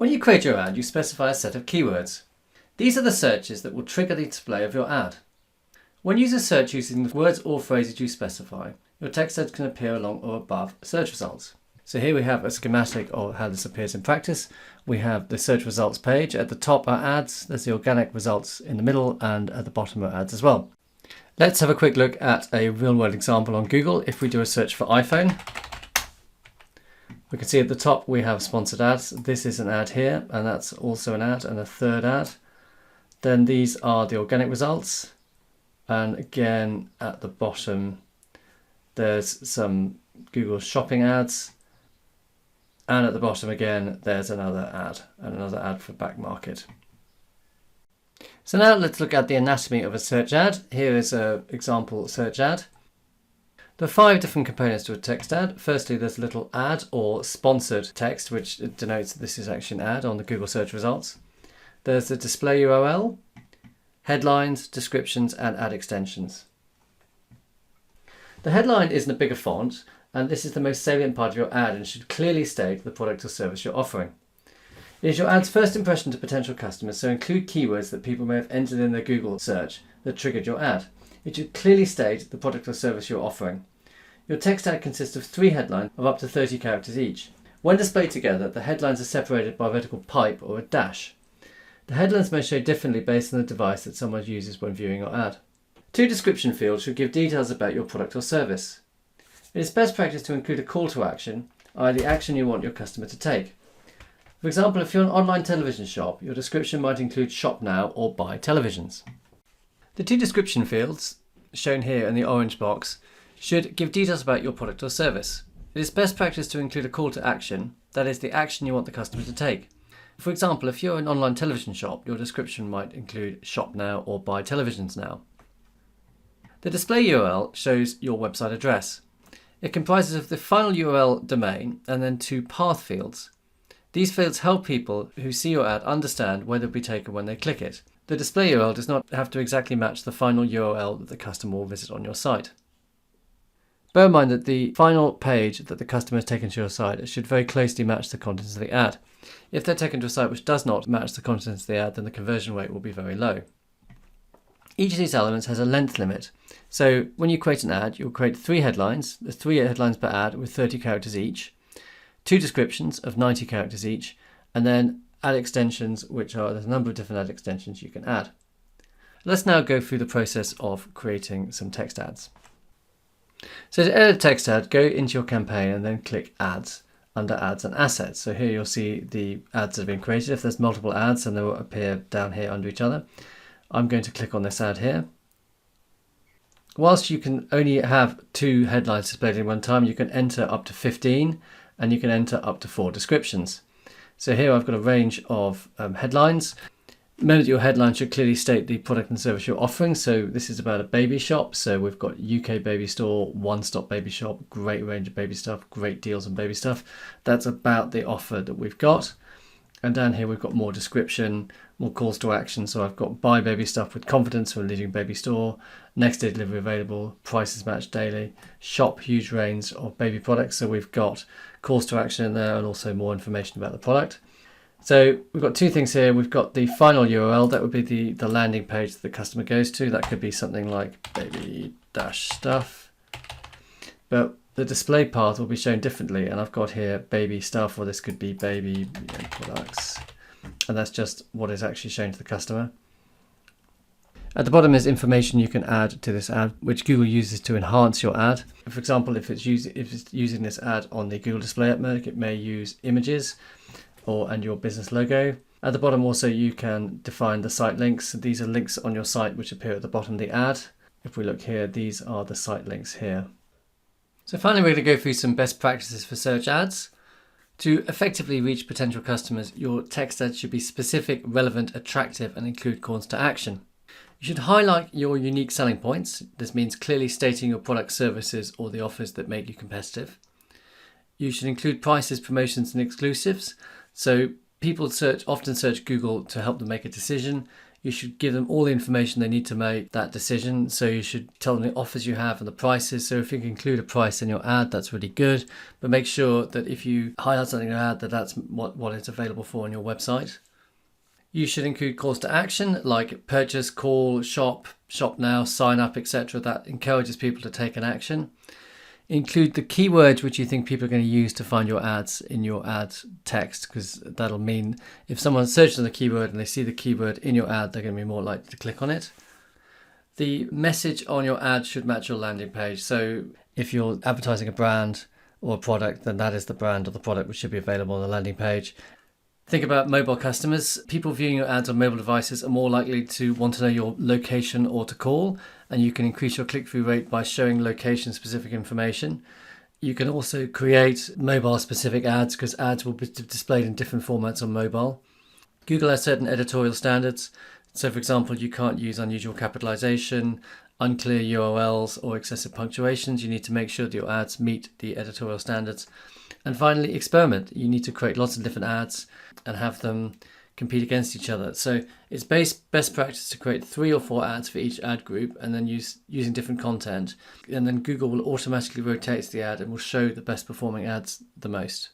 When you create your ad, you specify a set of keywords. These are the searches that will trigger the display of your ad. When users search using the words or phrases you specify, your text ad can appear along or above search results. So here we have a schematic of how this appears in practice. We have the search results page. At the top are ads, there's the organic results in the middle, and at the bottom are ads as well. Let's have a quick look at a real-world example on Google. If we do a search for iPhone, we can see at the top we have sponsored ads. This is an ad here, and that's also an ad and a third ad. Then these are the organic results. And again, at the bottom, there's some Google shopping ads. And at the bottom again, there's another ad and another ad for back market. So now let's look at the anatomy of a search ad. Here is an example search ad. There are 5 different components to a text ad. Firstly, there's a little ad or sponsored text, which denotes that this is actually an ad on the Google search results. There's the display URL, headlines, descriptions, and ad extensions. The headline is in a bigger font, and this is the most salient part of your ad and should clearly state the product or service you're offering. It is your ad's first impression to potential customers, so include keywords that people may have entered in their Google search that triggered your ad. It should clearly state the product or service you're offering. Your text ad consists of 3 headlines of up to 30 characters each. When displayed together, the headlines are separated by a vertical pipe or a dash. The headlines may show differently based on the device that someone uses when viewing your ad. 2 description fields should give details about your product or service. It is best practice to include a call to action, i.e. the action you want your customer to take. For example, if you're an online television shop, your description might include shop now or buy televisions. The 2 description fields, shown here in the orange box, should give details about your product or service. It is best practice to include a call to action, that is the action you want the customer to take. For example, if you're an online television shop, your description might include shop now or buy televisions now. The display URL shows your website address. It comprises of the final URL domain and then 2 path fields. These fields help people who see your ad understand where they'll be taken when they click it. The display URL does not have to exactly match the final URL that the customer will visit on your site. Bear in mind that the final page that the customer has taken to your site should very closely match the contents of the ad. If they're taken to a site which does not match the contents of the ad, then the conversion rate will be very low. Each of these elements has a length limit. So when you create an ad, you'll create 3 headlines. There's 3 headlines per ad with 30 characters each, 2 descriptions of 90 characters each, and then ad extensions, there's a number of different ad extensions you can add. Let's now go through the process of creating some text ads. So to edit a text ad, go into your campaign and then click Ads under Ads and Assets. So here you'll see the ads that have been created. If there's multiple ads, then they will appear down here under each other. I'm going to click on this ad here. Whilst you can only have 2 headlines displayed at one time, you can enter up to 15 and you can enter up to 4 descriptions. So here I've got a range of headlines. Remember that your headline should clearly state the product and service you're offering. So this is about a baby shop. So we've got UK baby store, one-stop baby shop, great range of baby stuff, great deals on baby stuff. That's about the offer that we've got. And down here we've got more description, more calls to action. So I've got buy baby stuff with confidence from a leading baby store, next day delivery available, prices matched daily, shop huge range of baby products. So we've got calls to action in there and also more information about the product. So we've got 2 things here. We've got the final URL, that would be the landing page that the customer goes to. That could be something like baby-stuff. But the display path will be shown differently. And I've got here baby stuff, or this could be baby products. And that's just what is actually shown to the customer. At the bottom is information you can add to this ad, which Google uses to enhance your ad. For example, if it's using this ad on the Google Display Network, it may use images and your business logo. At the bottom also you can define the site links. These are links on your site which appear at the bottom of the ad. If we look here, these are the site links here. So finally, we're going to go through some best practices for search ads. To effectively reach potential customers, your text ad should be specific, relevant, attractive, and include calls to action. You should highlight your unique selling points. This means clearly stating your product, services, or the offers that make you competitive. You should include prices, promotions, and exclusives. So people often search Google to help them make a decision. You should give them all the information they need to make that decision. So you should tell them the offers you have and the prices. So if you can include a price in your ad, that's really good. But make sure that if you highlight something in your ad, that's what it's available for on your website. You should include calls to action like purchase, call, shop now, sign up, etc. That encourages people to take an action. Include the keywords which you think people are going to use to find your ads in your ad text, because that'll mean if someone searches on the keyword and they see the keyword in your ad, they're going to be more likely to click on it. The message on your ad should match your landing page. So if you're advertising a brand or a product, then that is the brand or the product which should be available on the landing page. Think about mobile customers. People viewing your ads on mobile devices are more likely to want to know your location or to call, and you can increase your click-through rate by showing location-specific information. You can also create mobile-specific ads because ads will be displayed in different formats on mobile. Google has certain editorial standards. So, for example, you can't use unusual capitalization, unclear URLs, or excessive punctuations. You need to make sure that your ads meet the editorial standards. And finally, experiment. You need to create lots of different ads and have them compete against each other. So it's best practice to create 3 or 4 ads for each ad group and then using different content. And then Google will automatically rotate the ad and will show the best performing ads the most.